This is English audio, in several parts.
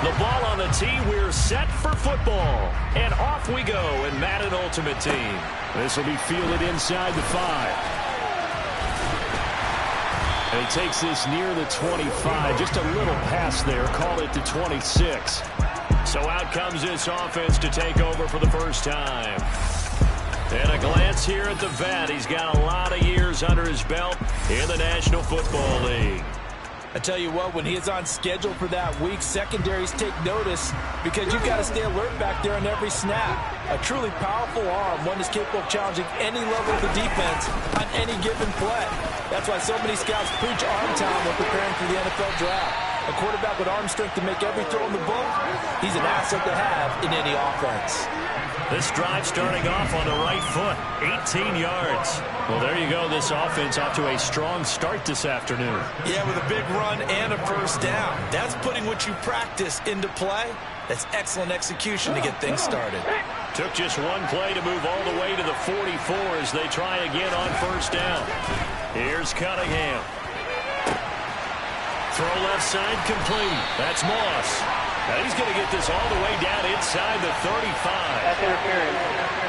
The ball on the tee. We're set for football. And off we go in Madden Ultimate Team. This will be fielded inside the 5. And he takes this near the 25. Just a little pass there. Call it to 26. So out comes this offense to take over for the first time. And a glance here at the vet. He's got a lot of years under his belt in the National Football League. I tell you what, when he is on schedule for that week, secondaries take notice because you've got to stay alert back there on every snap. A truly powerful arm, one that's capable of challenging any level of the defense on any given play. That's why so many scouts preach arm talent when preparing for the NFL draft. A quarterback with arm strength to make every throw in the book, he's an asset to have in any offense. This drive starting off on the right foot, 18 yards. Well, there you go. This offense off to a strong start this afternoon. Yeah, with a big run and a first down. That's putting what you practice into play. That's excellent execution to get things started. Took just one play to move all the way to the 44 as they try again on first down. Here's Cunningham. Throw left side complete. That's Moss. And he's going to get this all the way down inside the 35. That's interference.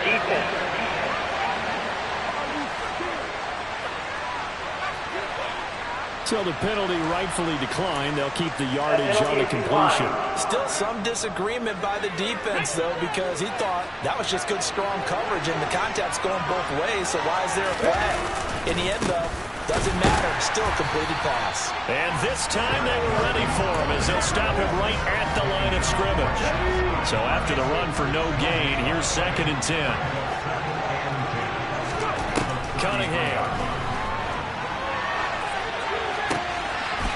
Defense. So the penalty rightfully declined. They'll keep the yardage on the completion. Still some disagreement by the defense, though, because he thought that was just good, strong coverage, and the contact's going both ways, so why is there a flag? In the end, though, doesn't matter. Still a completed pass. And this time they were ready for him as they'll stop him right at the line of scrimmage. So after the run for no gain, here's 2nd and 10. Cunningham.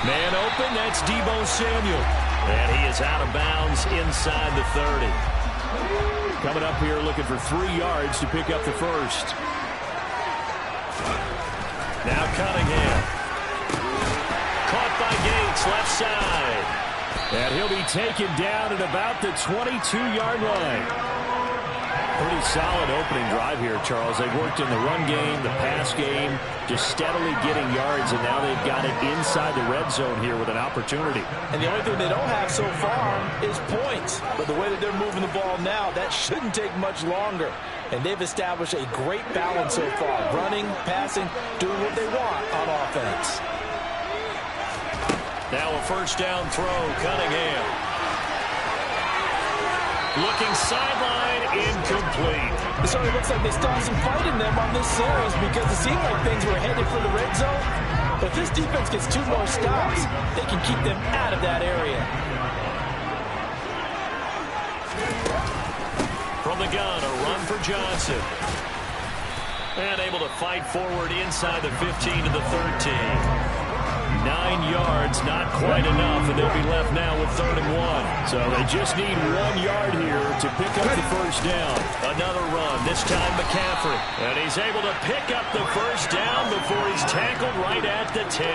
Man open, that's Deebo Samuel. And he is out of bounds inside the 30. Coming up here looking for 3 yards to pick up the first. Now Cunningham. Caught by Gates, left side. And he'll be taken down at about the 22-yard line. Pretty solid opening drive here, Charles. They've worked in the run game, the pass game, just steadily getting yards, and now they've got it inside the red zone here with an opportunity. And the only thing they don't have so far is points. But the way that they're moving the ball now, that shouldn't take much longer. And they've established a great balance so far. Running, passing, doing what they want on offense. Now a first down throw, Cunningham. Looking sideline, incomplete. It certainly looks like they still have some fight in them on this series because it seemed like things were headed for the red zone. But if this defense gets 2 more stops, they can keep them out of that area. From the gun, a run for Johnson. And able to fight forward inside the 15 to the 13. 9 yards, not quite enough, and they'll be left now with 3rd and 1. So they just need 1 yard here to pick up the first down. Another run, this time McCaffrey. And he's able to pick up the first down before he's tackled right at the 10.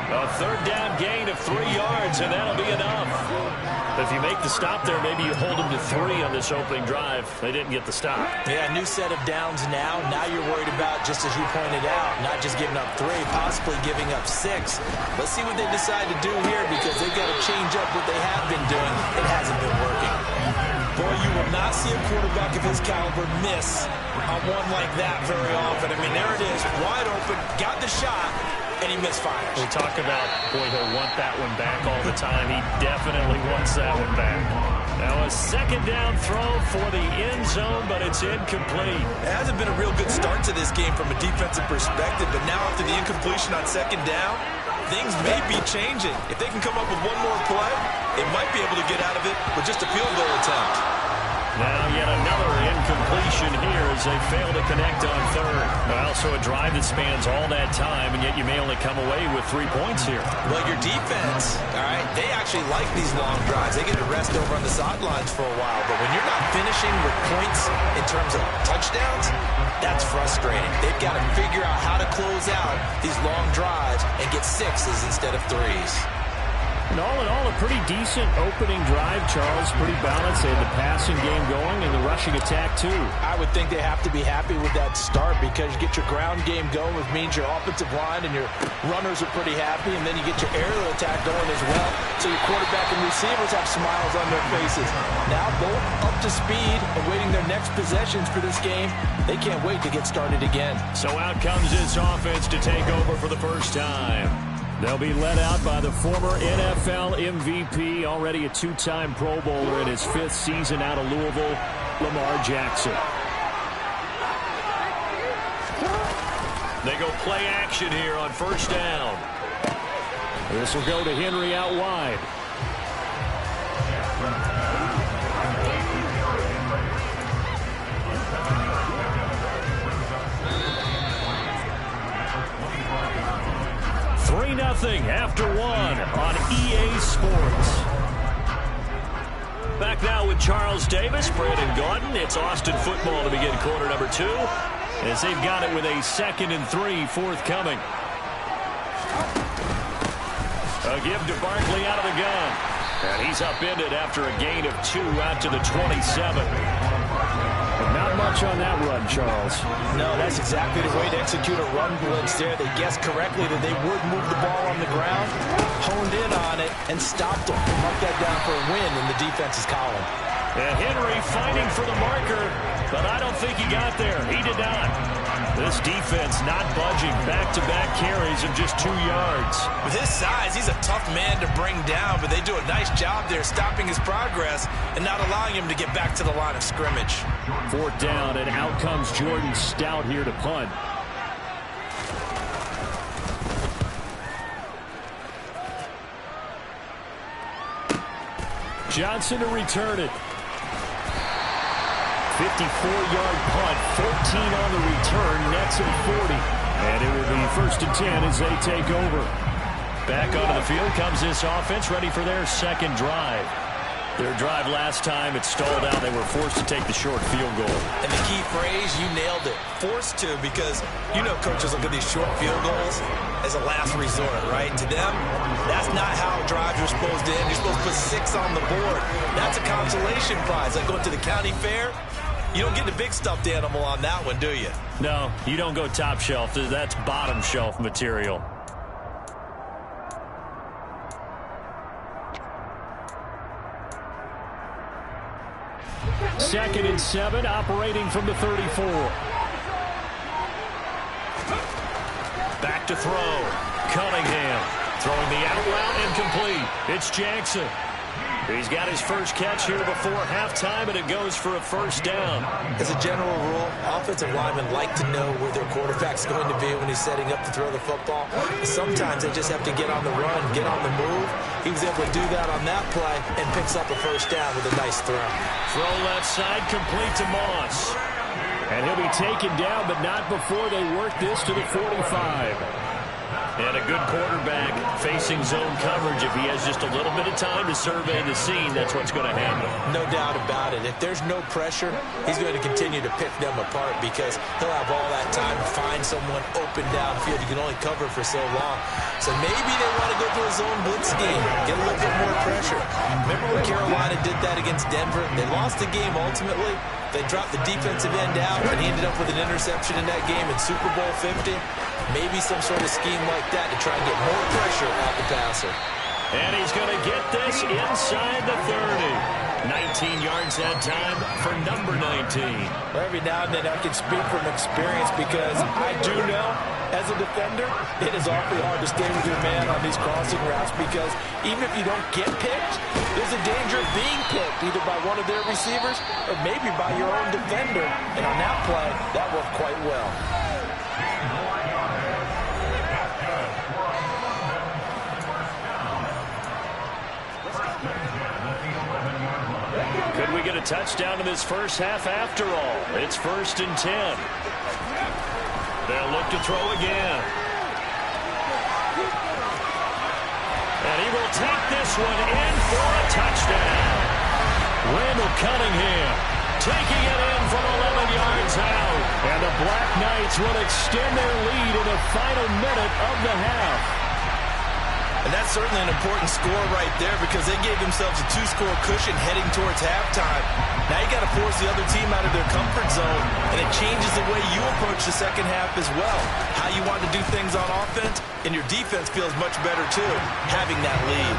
A 3rd down gain of 3 yards, and that'll be enough. If you make the stop there, maybe you hold them to 3 on this opening drive. They didn't get the stop. Yeah, new set of downs now. Now you're worried about, just as you pointed out, not just giving up 3, possibly giving up 6. Let's see what they decide to do here because they've got to change up what they have been doing. It hasn't been working. Boy, you will not see a quarterback of his caliber miss on one like that very often. I mean, there it is, wide open, got the shot, and he misfires. We talk about, boy, he'll want that one back all the time. He definitely wants that one back. Now a 2nd down throw for the end zone, but it's incomplete. It hasn't been a real good start to this game from a defensive perspective, but now after the incompletion on 2nd down, things may be changing. If they can come up with 1 more play, they might be able to get out of it with just a field goal attempt. Now yet another incompletion here as they fail to connect on 3rd. Well, so a drive that spans all that time, and yet you may only come away with 3 points here. Well, your defense, all right, they actually like these long drives. They get to rest over on the sidelines for a while. But when you're not finishing with points in terms of touchdowns, that's frustrating. They've got to figure out how to close out these long drives and get 6s instead of 3s. And all in all, a pretty decent opening drive, Charles. Pretty balanced. They had the passing game going and the rushing attack, too. I would think they have to be happy with that start because you get your ground game going, which means your offensive line and your runners are pretty happy, and then you get your aerial attack going as well. So your quarterback and receivers have smiles on their faces. Now both up to speed, awaiting their next possessions for this game. They can't wait to get started again. So out comes this offense to take over for the first time. They'll be led out by the former NFL MVP, already a two-time Pro Bowler in his 5th season out of Louisville, Lamar Jackson. They go play action here on first down. This will go to Henry out wide. Nothing after one on EA Sports. Back now with Charles Davis, Brandon Gaudin. It's Austin football to begin quarter number 2 as they've got it with a 2nd and 3 forthcoming. A give to Barkley out of the gun. And he's upended after a gain of 2 out to the 27. Not much on that run, Charles. No, that's exactly the way to execute a run blitz there. They guessed correctly that they would move the ball on the ground, honed in on it, and stopped them. Mark that down for a win in the defense's column. And Henry fighting for the marker, but I don't think he got there. He did not. This defense not budging. Back-to-back carries of just 2 yards. With his size, he's a tough man to bring down, but they do a nice job there stopping his progress and not allowing him to get back to the line of scrimmage. 4th down, and out comes Jordan Stout here to punt. Johnson to return it. 54-yard punt, 14 on the return, nets him 40. And it will be 1st and 10 as they take over. Back onto the field comes this offense, ready for their 2nd drive. Their drive last time, it stalled out. They were forced to take the short field goal. And the key phrase, you nailed it. Forced to, because you know coaches look at these short field goals as a last resort, right? To them, that's not how drives are supposed to end. You're supposed to put 6 on the board. That's a consolation prize. Like going to the county fair, you don't get the big stuffed animal on that one, do you? No, you don't go top shelf. That's bottom shelf material. Second and 7, operating from the 34. Back to throw. Cunningham throwing the out route incomplete. It's Jackson. He's got his first catch here before halftime, and it goes for a 1st down. As a general rule, offensive linemen like to know where their quarterback's going to be when he's setting up to throw the football. Sometimes they just have to get on the run, get on the move. He was able to do that on that play and picks up a 1st down with a nice throw. Throw left side, complete to Moss. And he'll be taken down, but not before they work this to the 45. And a good quarterback facing zone coverage. If he has just a little bit of time to survey the scene, that's what's going to happen. No doubt about it. If there's no pressure, he's going to continue to pick them apart because he'll have all that time to find someone open downfield. You can only cover for so long. So maybe they want to go to a zone blitz scheme, get a little bit more pressure. Remember when Carolina did that against Denver? They lost the game ultimately. They dropped the defensive end out, and he ended up with an interception in that game in Super Bowl 50. Maybe some sort of scheme like that to try and get more pressure at the passer. And he's going to get this inside the 30. 19 yards that time for number 19. Well, every now and then I can speak from experience because I do know, as a defender, it is awfully hard to stay with your man on these crossing routes because even if you don't get picked, there's a danger of being picked either by one of their receivers or maybe by your own defender. And on that play, that worked quite well. Could we get a touchdown in this first half after all? It's 1st and 10. They'll look to throw again. And he will take this one in for a touchdown. Randall Cunningham taking it in from 11 yards out. And the Black Knights will extend their lead in the final minute of the half. And that's That's certainly an important score right there because they gave themselves a 2-score cushion heading towards halftime. Now you got to force the other team out of their comfort zone, and it changes the way you approach the second half as well. How you want to do things on offense, and your defense feels much better too, having that lead.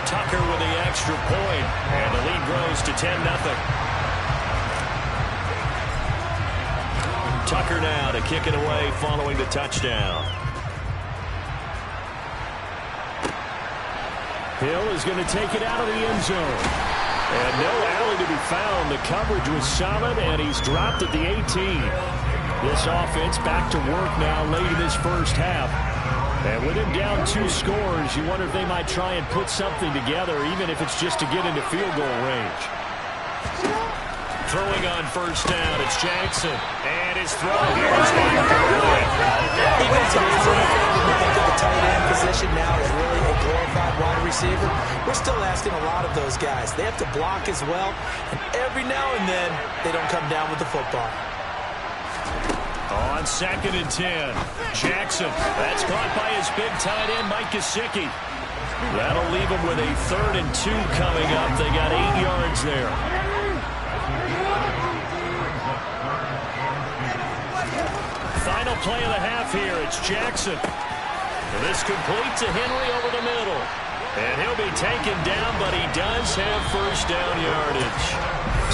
Tucker with the extra point, and the lead grows to 10-0. Tucker now to kick it away following the touchdown. Hill is going to take it out of the end zone. And no alley to be found. The coverage was solid, and he's dropped at the 18. This offense back to work now late in this first half. And with him down 2 scores, you wonder if they might try and put something together, even if it's just to get into field goal range. Throwing on first down, it's Jackson. And his throw here is going to go in. Even today's NFL, when you think of the tight end position now is really a glorified wide receiver, we're still asking a lot of those guys. They have to block as well, and every now and then, they don't come down with the football. On 2nd and 10, Jackson. That's caught by his big tight end, Mike Gesicki. That'll leave him with a 3rd and 2 coming up. They got 8 yards there. Final play of the half here. It's Jackson. This complete to Henry over the middle. And he'll be taken down, but he does have first down yardage.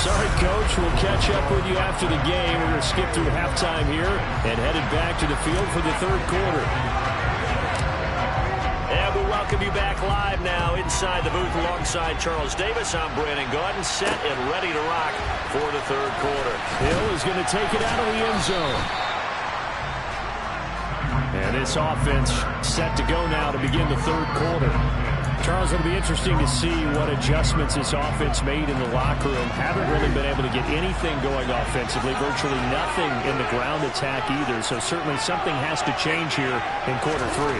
Sorry, Coach. We'll catch up with you after the game. We're going to skip through halftime here and headed back to the field for the 3rd quarter. And we welcome you back live now inside the booth alongside Charles Davis. I'm Brandon Gaudin, set and ready to rock for the 3rd quarter. Hill is going to take it out of the end zone. And this offense set to go now to begin the 3rd quarter. Charles, it'll be interesting to see what adjustments this offense made in the locker room. Haven't really been able to get anything going offensively, virtually nothing in the ground attack either. So certainly something has to change here in quarter 3.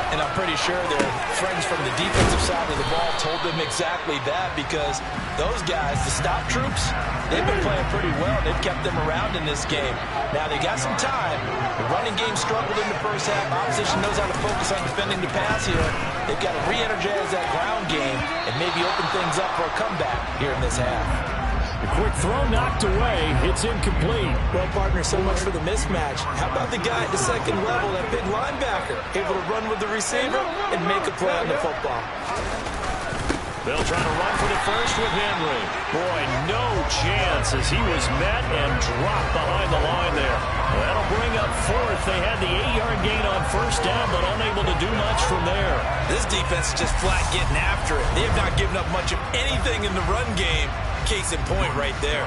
And I'm pretty sure their friends from the defensive side of the ball told them exactly that because those guys, the stop troops, they've been playing pretty well. They've kept them around in this game. Now, they got some time. The running game struggled in the first half. Opposition knows how to focus on defending the pass here. They've got to re-energize that ground game and maybe open things up for a comeback here in this half. The quick throw knocked away. It's incomplete. Well, partner, so much for the mismatch. How about the guy at the 2nd level, that big linebacker, able to run with the receiver and make a play on the football? They'll try to run for the first with Henry. Boy, no chance as he was met and dropped behind the line there. That'll bring up 4th. They had the 8-yard gain on first down, but unable to do much from there. This defense is just flat getting after it. They have not given up much of anything in the run game. Case in point right there.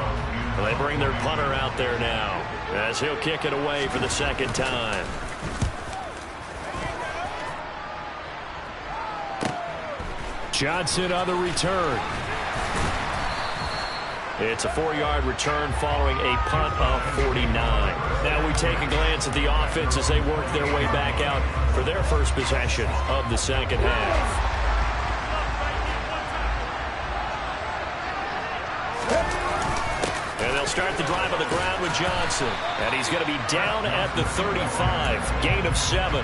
Well, they bring their punter out there now as he'll kick it away for the 2nd time. Johnson on the return. It's a 4-yard return following a punt of 49. Now we take a glance at the offense as they work their way back out for their first possession of the 2nd half. And they'll start the drive on the ground with Johnson. And he's going to be down at the 35. Gain of 7.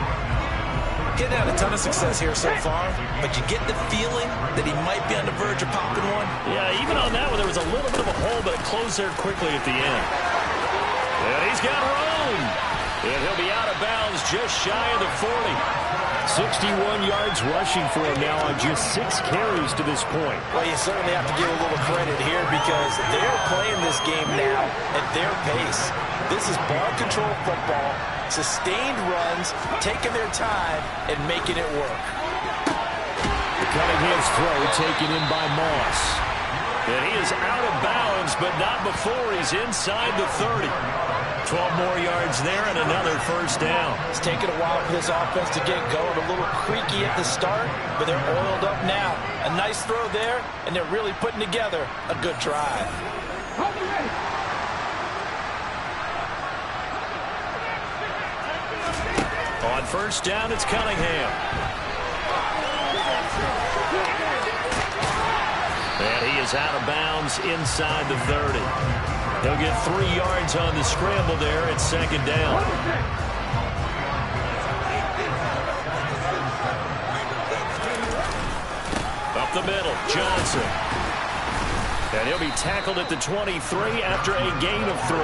Getting out a ton of success here so far, but you get the feeling that he might be on the verge of popping one. Yeah, even on that one, there was a little bit of a hole, but it closed there quickly at the end. And he's got room. And he'll be out of bounds just shy of the 40. 61 yards rushing for him now on just 6 carries to this point. Well, you certainly have to give a little credit here because they're playing this game now at their pace. This is ball control football, sustained runs, taking their time, and making it work. Cunningham's throw taken in by Moss. And he is out of bounds, but not before he's inside the 30. 12 more yards there and another first down. It's taken a while for this offense to get going. A little creaky at the start, but they're oiled up now. A nice throw there, and they're really putting together a good drive. On first down, it's Cunningham. And he is out of bounds inside the 30. He'll get 3 yards on the scramble there at 2nd down. the middle. Johnson. And he'll be tackled at the 23 after a gain of 3.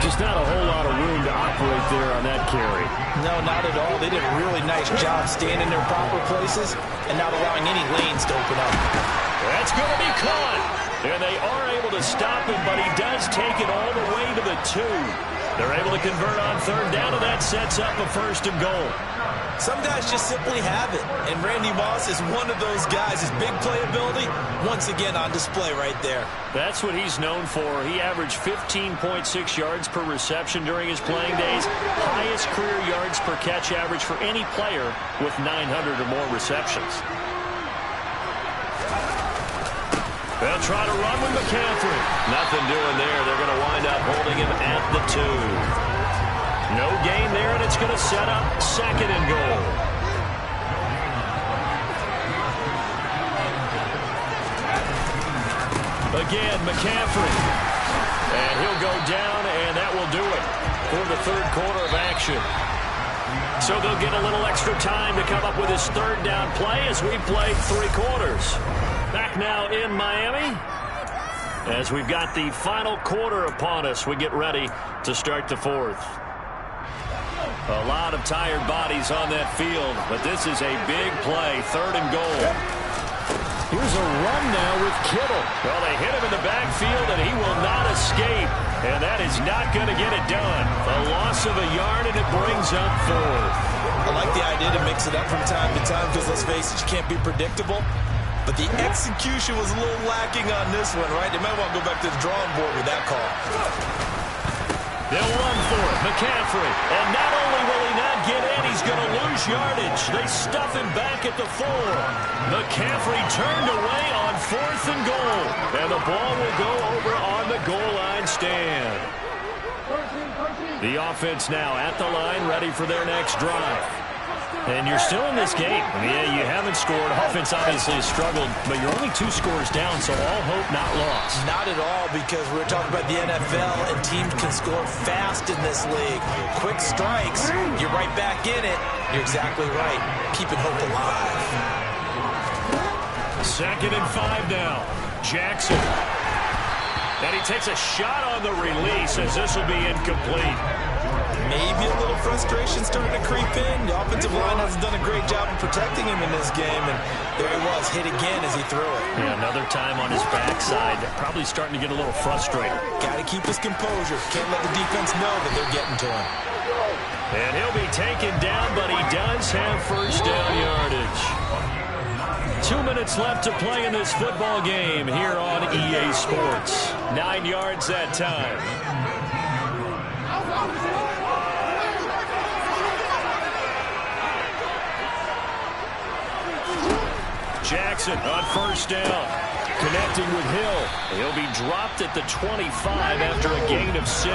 Just not a whole lot of room to operate there on that carry. No, not at all. They did a really nice job staying in their proper places and not allowing any lanes to open up. That's going to be caught. And they are able to stop him, but he does take it all the way to the 2. They're able to convert on 3rd down, and that sets up a 1st and goal. Some guys just simply have it, and Randy Moss is one of those guys. His big playability, once again, on display right there. That's what he's known for. He averaged 15.6 yards per reception during his playing days. Highest career yards per catch average for any player with 900 or more receptions. They'll try to run with McCaffrey. Nothing doing there. They're going to wind up holding him at the 2. No gain there, and it's going to set up 2nd and goal. Again, McCaffrey. And he'll go down, and that will do it for the 3rd quarter of action. So they'll get a little extra time to come up with his 3rd down play as we played 3 quarters. Back now in Miami as we've got the final quarter upon us. We get ready to start the 4th. A lot of tired bodies on that field, but this is a big play, 3rd and goal. Here's a run now with Kittle. Well, they hit him in the backfield, and he will not escape. And that is not going to get it done. A loss of a yard, and it brings up 4th. I like the idea to mix it up from time to time because, let's face it, you can't be predictable. But the execution was a little lacking on this one, right? They might want to go back to the drawing board with that call. They'll run for it. McCaffrey. And not only will he not get in, he's going to lose yardage. They stuff him back at the 4. McCaffrey turned away on 4th and goal. And the ball will go over on the goal line stand. The offense now at the line, ready for their next drive. And you're still in this game. Yeah, you haven't scored. Offense obviously has struggled, but you're only 2 scores down, so all hope not lost. Not at all, because we're talking about the NFL, and teams can score fast in this league. Quick strikes, you're right back in it. You're exactly right. Keeping hope alive. 2nd and 5 now. Jackson. And he takes a shot on the release as this will be incomplete. Maybe a little frustration starting to creep in. The offensive line hasn't done a great job of protecting him in this game, and there he was, hit again as he threw it. Yeah, another time on his backside. Probably starting to get a little frustrated. Got to keep his composure. Can't let the defense know that they're getting to him. And he'll be taken down, but he does have 1st down yardage. 2 minutes left to play in this football game here on EA Sports. 9 yards that time. Jackson on 1st down. Connecting with Hill. He'll be dropped at the 25 after a gain of 6.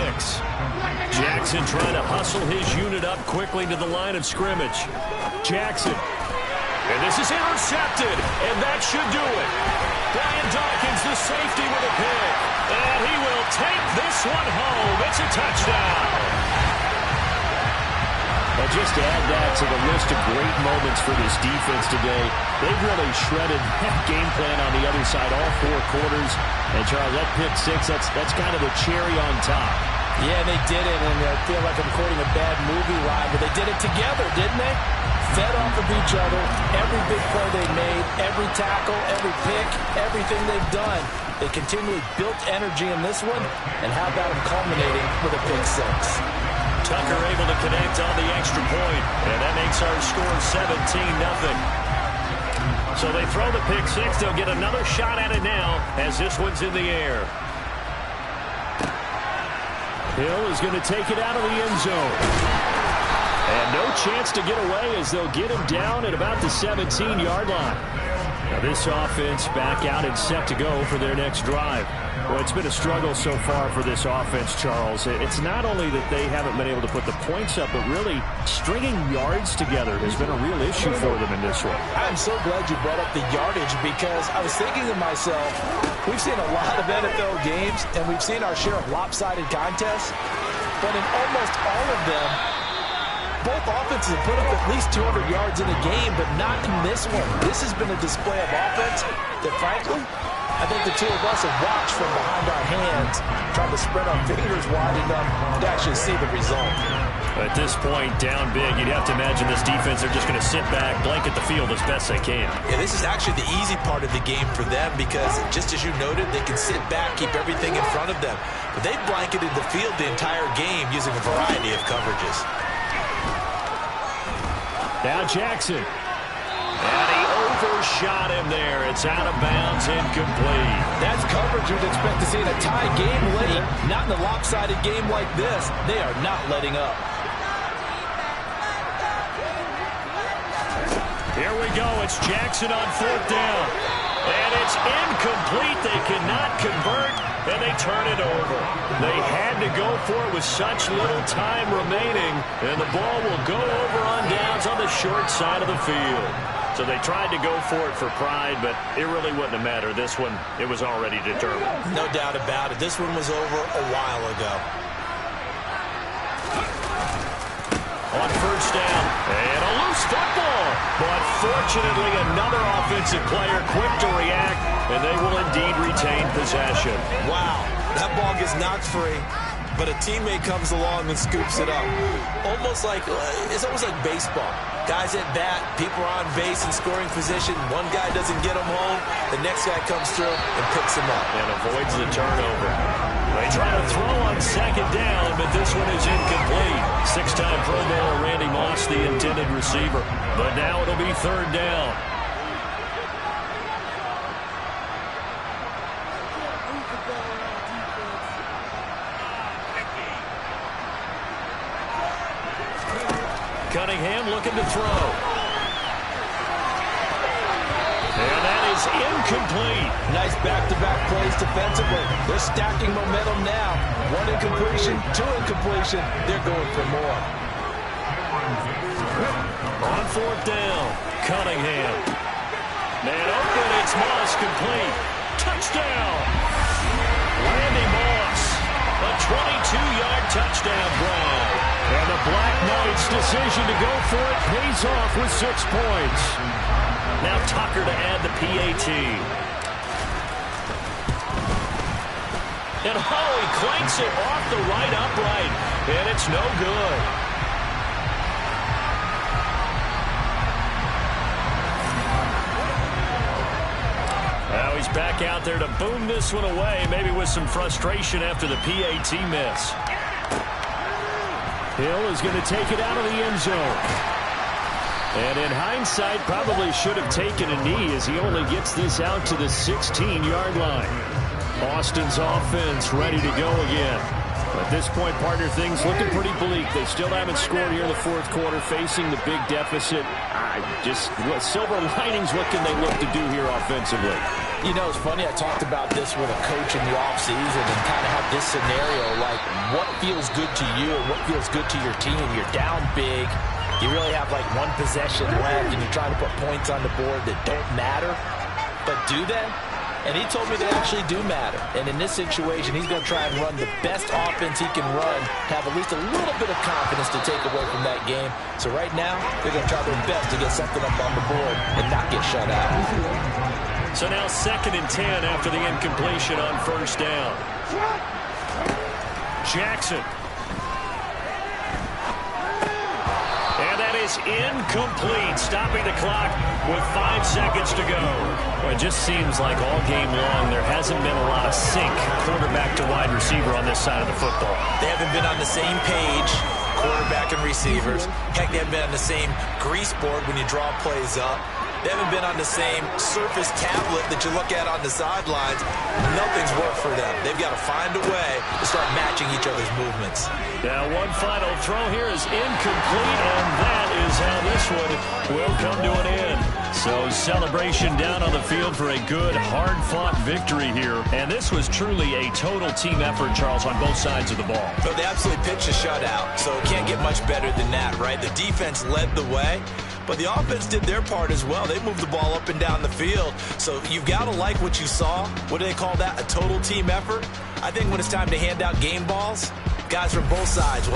Jackson trying to hustle his unit up quickly to the line of scrimmage. Jackson. And this is intercepted. And that should do it. Brian Dawkins, the safety, with a pick. And he will take this one home. It's a touchdown. Well, just to add that to the list of great moments for this defense today, they've really shredded that game plan on the other side all 4 quarters. And, Charles, that pick 6, that's kind of the cherry on top. Yeah, they did it, and I feel like I'm quoting a bad movie line, but they did it together, didn't they? Fed off of each other, every big play they made, every tackle, every pick, everything they've done. They continually built energy in this one, and how about them culminating with a pick 6? Tucker able to connect on the extra point, and that makes our score 17-0. So they throw the pick 6. They'll get another shot at it now as this one's in the air. Hill is going to take it out of the end zone. And no chance to get away as they'll get him down at about the 17-yard line. Now this offense back out and set to go for their next drive. Well, it's been a struggle so far for this offense, Charles. It's not only that they haven't been able to put the points up, but really stringing yards together has been a real issue for them in this one. I'm so glad you brought up the yardage because I was thinking to myself, we've seen a lot of NFL games, and we've seen our share of lopsided contests, but in almost all of them, both offenses have put up at least 200 yards in a game, but not in this one. This has been a display of offense that, frankly, I think the two of us have watched from behind our hands, trying to spread our fingers wide enough to actually see the result. At this point, down big, you'd have to imagine this defense, they're just going to sit back, blanket the field as best they can. Yeah, this is actually the easy part of the game for them because, just as you noted, they can sit back, keep everything in front of them. But they've blanketed the field the entire game using a variety of coverages. Now Jackson. And he overshot him there. It's out of bounds, incomplete. That's coverage you'd expect to see in a tie game late. Not in a lopsided game like this. They are not letting up. Here we go. It's Jackson on fourth down. And it's incomplete. They cannot convert, and they turn it over. They had to go for it with such little time remaining, and the ball will go over on downs on the short side of the field. So they tried to go for it for pride, but it really wouldn't have mattered. This one, it was already determined. No doubt about it. This one was over a while ago. On first down, and a loose football. But fortunately, another offensive player quick to react, and they will indeed retain possession. Wow, that ball gets knocked free, but a teammate comes along and scoops it up. It's almost like baseball. Guys at bat, people are on base in scoring position. One guy doesn't get him home, the next guy comes through and picks him up. And avoids the turnover. They try to throw on second down, but this one is incomplete. Six-time Pro Bowler Randy Moss, the intended receiver. But now it'll be third down. Cunningham looking to throw. And that is incomplete. Nice back-to-back plays defensively. They're stacking momentum now. One incompletion, two incompletion. They're going for more. On fourth down, Cunningham. Man open, it's Moss, complete. Touchdown. Randy Moss, a 22-yard touchdown drive. And the Black Knights' decision to go for it pays off with 6 points. Now Tucker to add the PAT. And he clanks it off the right upright. And it's no good. Now he's back out there to boom this one away, maybe with some frustration after the PAT miss. Hill is going to take it out of the end zone. And in hindsight, probably should have taken a knee as he only gets this out to the 16-yard line. Austin's offense ready to go again. At this point, partner, things looking pretty bleak. They still haven't scored here in the fourth quarter, facing the big deficit. Silver linings, what can they look to do here offensively? You know, it's funny, I talked about this with a coach in the offseason and kind of had this scenario, like what feels good to you and what feels good to your team. You're down big. You really have like one possession left and you're trying to put points on the board that don't matter. But do they? And he told me they actually do matter. And in this situation, he's going to try and run the best offense he can run, have at least a little bit of confidence to take away from that game. So right now, they're going to try their best to get something up on the board and not get shut out. So now 2nd and 10 after the incompletion on first down. Jackson. And that is incomplete, stopping the clock with 5 seconds to go. Well, it just seems like all game long there hasn't been a lot of sync quarterback to wide receiver on this side of the football. They haven't been on the same page, quarterback and receivers. Heck, they haven't been on the same grease board when you draw plays up. They haven't been on the same Surface tablet that you look at on the sidelines. Nothing's worked for them. They've got to find a way to start matching each other's movements. Now one final throw here is incomplete, and that is how this one will come to an end. So celebration down on the field for a good, hard-fought victory here. And this was truly a total team effort, Charles, on both sides of the ball. So they absolutely pitched a shutout, so it can't get much better than that, right? The defense led the way. But the offense did their part as well. They moved the ball up and down the field. So you've got to like what you saw. What do they call that? A total team effort? I think when it's time to hand out game balls, guys from both sides